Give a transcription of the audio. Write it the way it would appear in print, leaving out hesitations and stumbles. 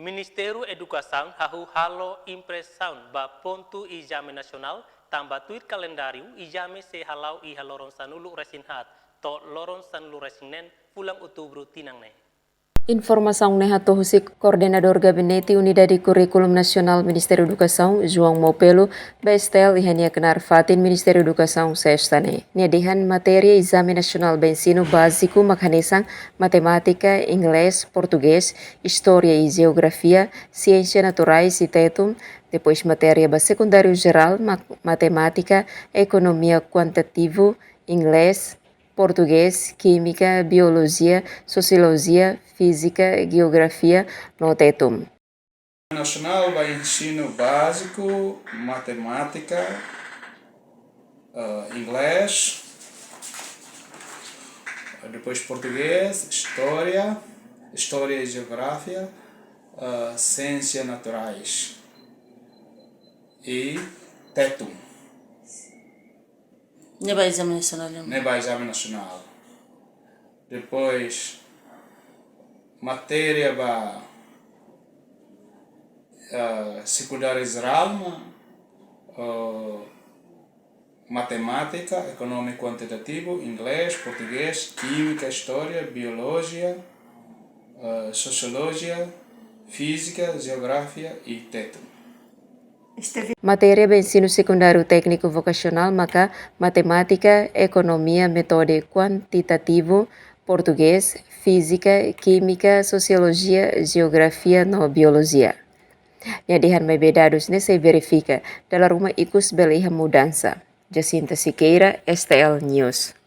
Ministério Educação hahu halo impressão ba ponto exame nacional tambah tweet kalendário exame se halau I haloron sanulu resinhat to loron sanulu resinen pulang outubro tinangne. Informação nehato husik Coordenador Gabinete Unidade Curriculum Nacional Ministério Educação, João Mopelo, bestel ihania kenar fatin Ministério Educação sextane. Niadihan matéria exame nacional ensino básico makanesang matemática, inglês, português, história e geografia, ciência naturais e tetum, depois matéria secundário geral, matemática, economia quantitativo, inglês, português, química, biologia, sociologia, física, geografia, no tetum. Nacional vai ensino básico, matemática, inglês, depois português, história e geografia, ciências naturais e tetum. Neba exame nacional. Neba exame nacional. Depois matéria secundária geral, matemática, econômico quantitativo, inglês, português, química, história, biologia, sociologia, física, geografia e tetum. Matéria ensino secundário técnico vocacional maka matemática, economia, metode quantitativo, português, física, química, sociologia, geografia no biologia. Nyadihan may bedados ne se verifica dalam rumah ikus beliha mudança. Jacinta Siqueira, STL News.